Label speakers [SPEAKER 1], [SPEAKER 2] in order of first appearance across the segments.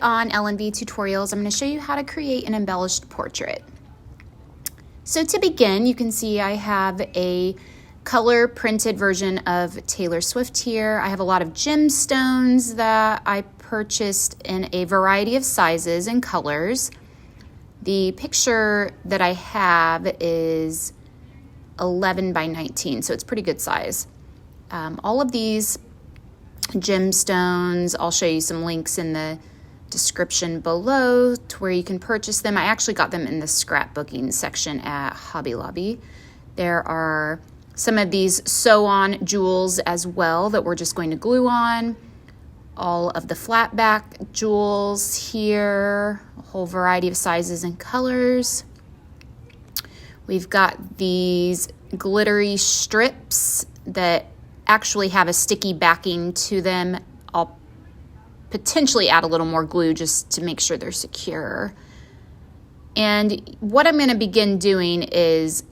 [SPEAKER 1] on LNV Tutorials, I'm going to show you how to create an embellished portrait. So to begin, you can see I have a color printed version of Taylor Swift here. I have a lot of gemstones that I purchased in a variety of sizes and colors. The picture that I have is 11 by 19, so it's pretty good size. All of these gemstones, I'll show you some links in the description below to where you can purchase them. I actually got them in the scrapbooking section at Hobby Lobby. There are some of these sew-on jewels as well that we're just going to glue on. All of the flat back jewels here, a whole variety of sizes and colors. We've got these glittery strips that actually have a sticky backing to them. I'll potentially add a little more glue just to make sure they're secure. And what I'm going to begin doing is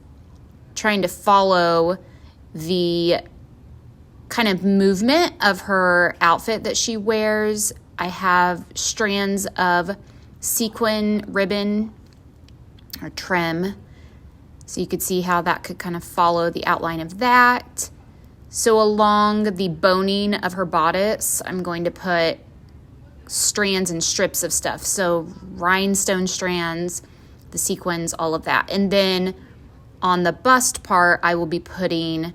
[SPEAKER 1] trying to follow the kind of movement of her outfit that she wears. I have strands of sequin ribbon or trim, so you could see how that could kind of follow the outline of that. So along the boning of her bodice, I'm going to put strands and strips of stuff. So rhinestone strands, the sequins, all of that. And then on the bust part, I will be putting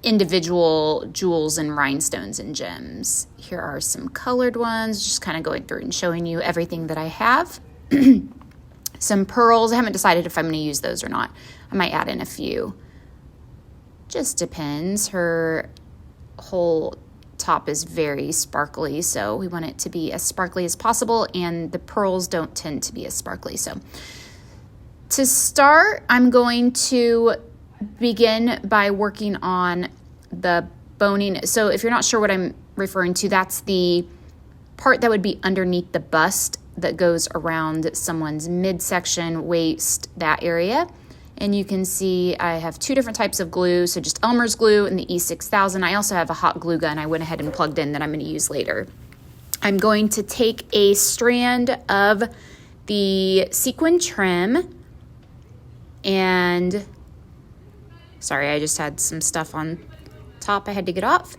[SPEAKER 1] individual jewels and rhinestones and gems. Here are some colored ones, just kind of going through and showing you everything that I have. Some pearls. I haven't decided if I'm going to use those or not. I might add in a few. Just depends. Her whole top is very sparkly, so we want it to be as sparkly as possible, and the pearls don't tend to be as sparkly. So to start, I'm going to begin by working on the boning. So if you're not sure what I'm referring to, that's the part that would be underneath the bust that goes around someone's midsection, waist, that area. And you can see I have two different types of glue, so just Elmer's glue and the E6000. I also have a hot glue gun I went ahead and plugged in that I'm going to use later. I'm going to take a strand of the sequin trim and, sorry, I just had some stuff on top I had to get off.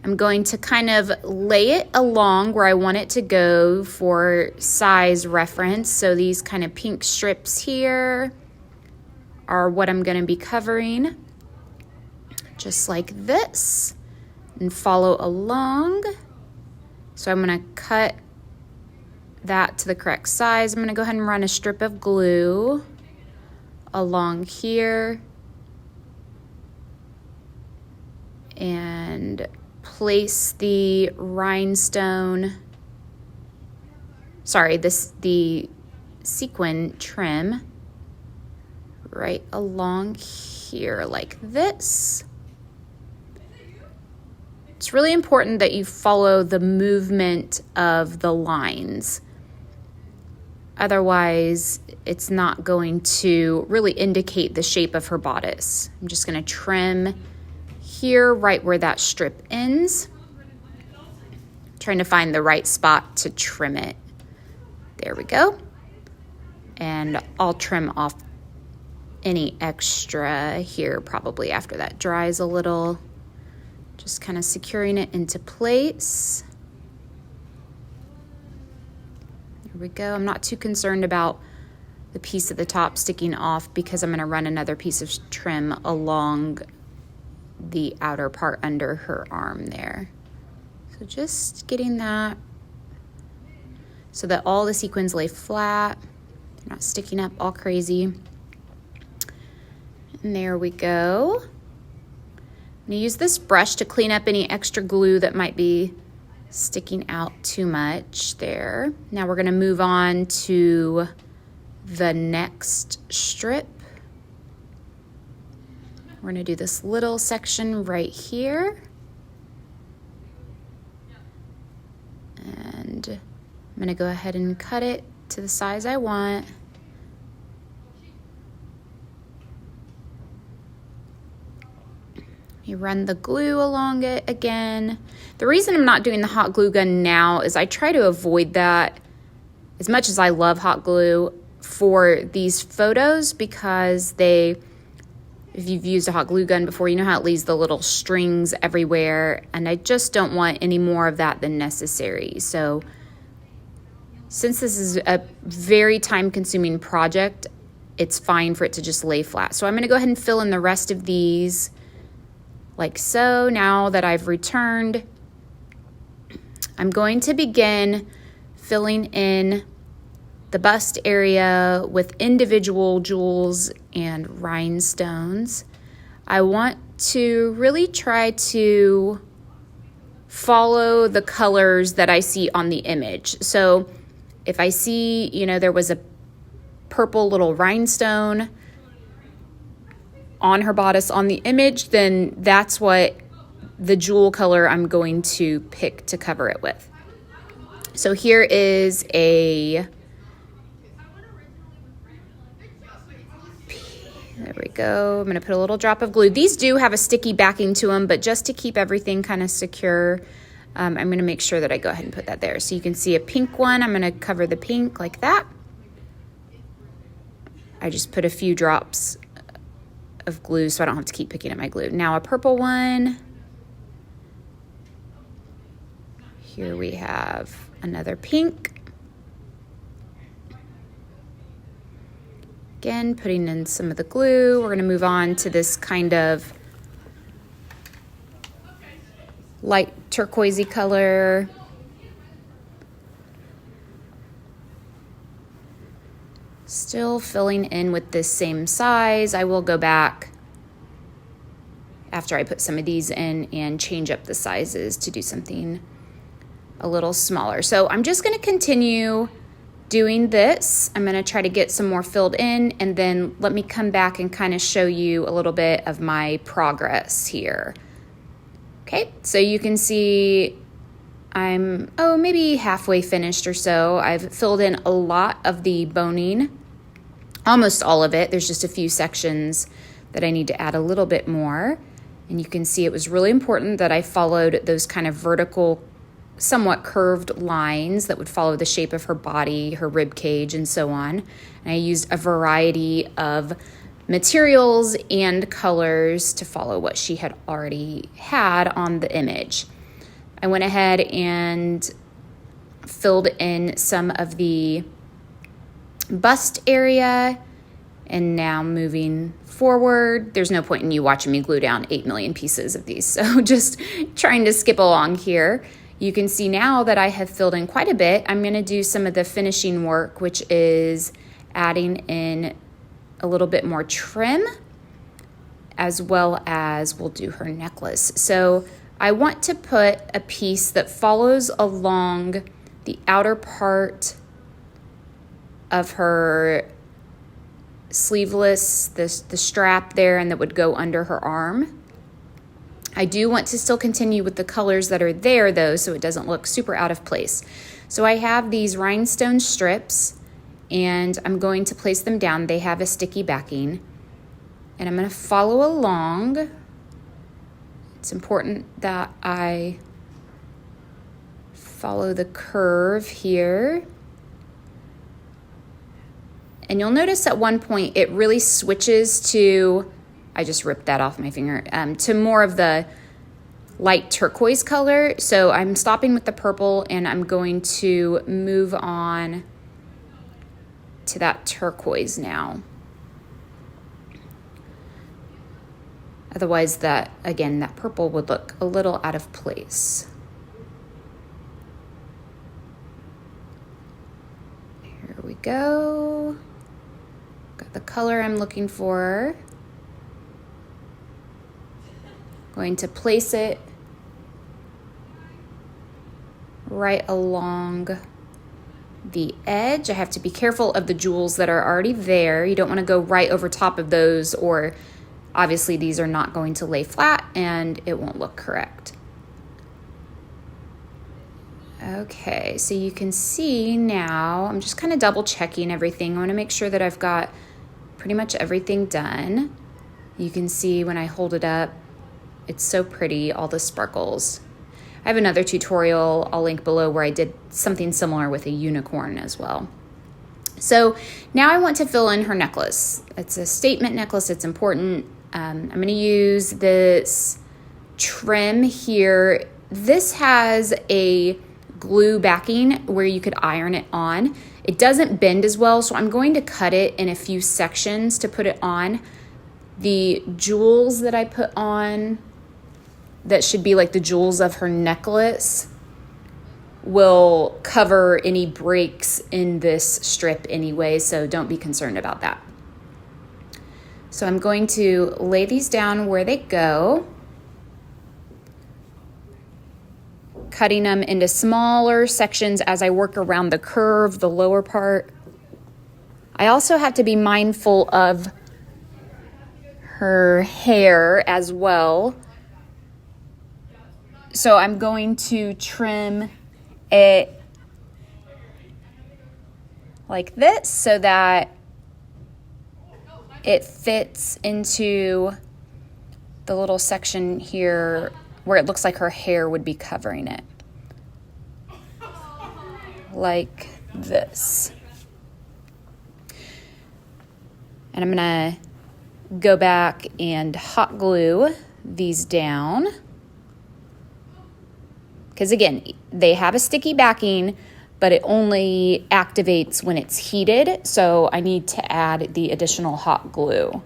[SPEAKER 1] I'm going to kind of lay it along where I want it to go for size reference. So these kind of pink strips here are what I'm going to be covering, just like this, and follow along. So I'm going to cut that to the correct size. I'm going to go ahead and run a strip of glue along here and place the rhinestone, the sequin trim right along here like this. It's really important that you follow the movement of the lines. Otherwise, it's not going to really indicate the shape of her bodice. I'm just going to trim here right where that strip ends. Trying to find the right spot to trim it. There we go. And I'll trim off any extra here probably after that dries a little. Just kind of securing it into place. There we go. I'm not too concerned about the piece at the top sticking off because I'm going to run another piece of trim along the outer part under her arm there. So just getting that so that all the sequins lay flat, they're not sticking up all crazy. And there we go. I'm going to use this brush to clean up any extra glue that might be sticking out too much there. Now we're going to move on to the next strip. We're going to do this little section right here. And I'm going to go ahead and cut it to the size I want. You run the glue along it again. The reason I'm not doing the hot glue gun now is I try to avoid that as much as I love hot glue for these photos, because if you've used a hot glue gun before, you know how it leaves the little strings everywhere, and I just don't want any more of that than necessary. So since this is a very time-consuming project, it's fine for it to just lay flat. So I'm going to go ahead and fill in the rest of these like so. Now that I've returned, I'm going to begin filling in the bust area with individual jewels and rhinestones. I want to really try to follow the colors that I see on the image. So if I see, there was a purple little rhinestone on her bodice on the image, then that's what the jewel color I'm going to pick to cover it with. So here is there we go. I'm going to put a little drop of glue. These do have a sticky backing to them, but just to keep everything kind of secure, I'm going to make sure that I go ahead and put that there. So you can see a pink one. I'm going to cover the pink like that. I just put a few drops of glue so I don't have to keep picking up my glue. Now a purple one. Here we have another pink. Again, putting in some of the glue. We're going to move on to this kind of light turquoisey color. Still filling in with this same size. I will go back after I put some of these in and change up the sizes to do something a little smaller. So I'm just going to continue doing this. I'm going to try to get some more filled in, and then let me come back and kind of show you a little bit of my progress here. Okay, so you can see I'm maybe halfway finished or so. I've filled in a lot of the boning, almost all of it. There's just a few sections that I need to add a little bit more. And you can see it was really important that I followed those kind of vertical, somewhat curved lines that would follow the shape of her body, her rib cage, and so on. And I used a variety of materials and colors to follow what she had already had on the image. I went ahead and filled in some of the bust area, and now moving forward, there's no point in you watching me glue down 8 million pieces of these, so just trying to skip along here. You can see now that I have filled in quite a bit. I'm going to do some of the finishing work, which is adding in a little bit more trim, as well as we'll do her necklace. So I want to put a piece that follows along the outer part of her sleeveless, the strap there, and that would go under her arm. I do want to still continue with the colors that are there though, so it doesn't look super out of place. So I have these rhinestone strips, and I'm going to place them down. They have a sticky backing, and I'm going to follow along. It's important that I follow the curve here. And you'll notice at one point it really switches to, I just ripped that off my finger, to more of the light turquoise color. So I'm stopping with the purple, and I'm going to move on to that turquoise now. Otherwise, that purple would look a little out of place. Here we go. Got the color I'm looking for. Going to place it right along the edge. I have to be careful of the jewels that are already there. You don't want to go right over top of those, or obviously these are not going to lay flat and it won't look correct. Okay, so you can see now, I'm just kind of double checking everything. I want to make sure that I've got pretty much everything done. You can see when I hold it up, It's so pretty, all the sparkles. I have another tutorial I'll link below where I did something similar with a unicorn as well. So now I want to fill in her necklace. It's a statement necklace, it's important. I'm gonna use this trim here. This has a glue backing where you could iron it on. It doesn't bend as well, so I'm going to cut it in a few sections to put it on. The jewels that I put on, that should be like the jewels of her necklace, will cover any breaks in this strip anyway, so don't be concerned about that. So I'm going to lay these down where they go, cutting them into smaller sections as I work around the curve, the lower part. I also have to be mindful of her hair as well. So I'm going to trim it like this so that it fits into the little section here where it looks like her hair would be covering it. Like this. And I'm gonna go back and hot glue these down. Because again, they have a sticky backing, but it only activates when it's heated, so I need to add the additional hot glue.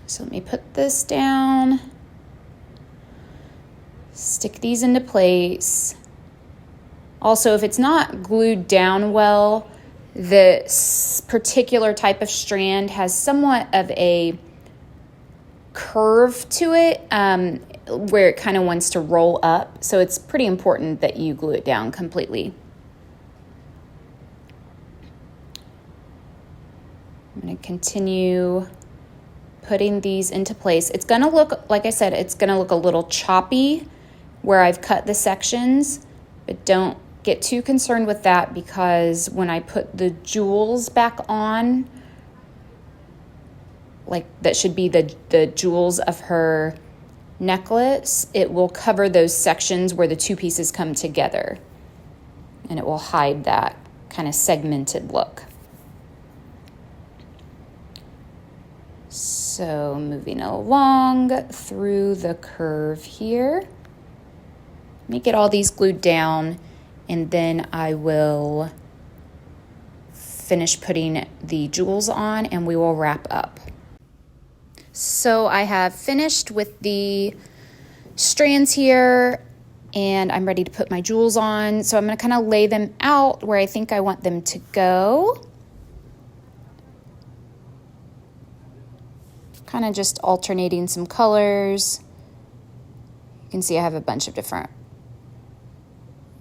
[SPEAKER 1] So let me put this down, stick these into place. Also, if it's not glued down well, this particular type of strand has somewhat of a curve to it, where it kind of wants to roll up. So it's pretty important that you glue it down completely. I'm going to continue putting these into place. It's going to look, like I said, it's going to look a little choppy where I've cut the sections, but don't get too concerned with that, because when I put the jewels back on, like that should be the jewels of her necklace, it will cover those sections where the two pieces come together, and it will hide that kind of segmented look. So moving along through the curve here, let me get all these glued down, and then I will finish putting the jewels on and we will wrap up. So I have finished with the strands here, and I'm ready to put my jewels on. So I'm going to kind of lay them out where I think I want them to go. Kind of just alternating some colors. You can see I have a bunch of different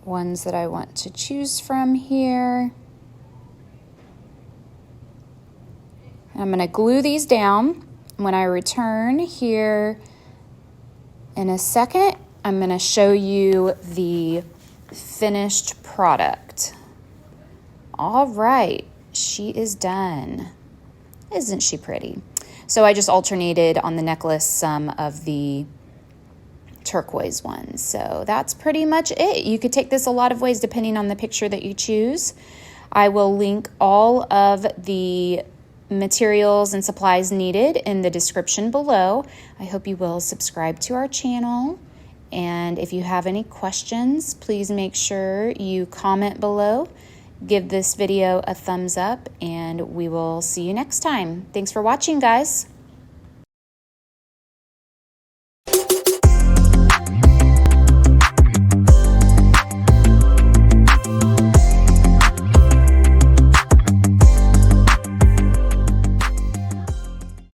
[SPEAKER 1] ones that I want to choose from here. I'm going to glue these down. When I return here in a second, I'm going to show you the finished product. All right, she is done. Isn't she pretty? So I just alternated on the necklace some of the turquoise ones. So that's pretty much it. You could take this a lot of ways depending on the picture that you choose. I will link all of the materials and supplies needed in the description below. I hope you will subscribe to our channel, and if you have any questions, please make sure you comment below, give this video a thumbs up, and we will see you next time. Thanks for watching, guys.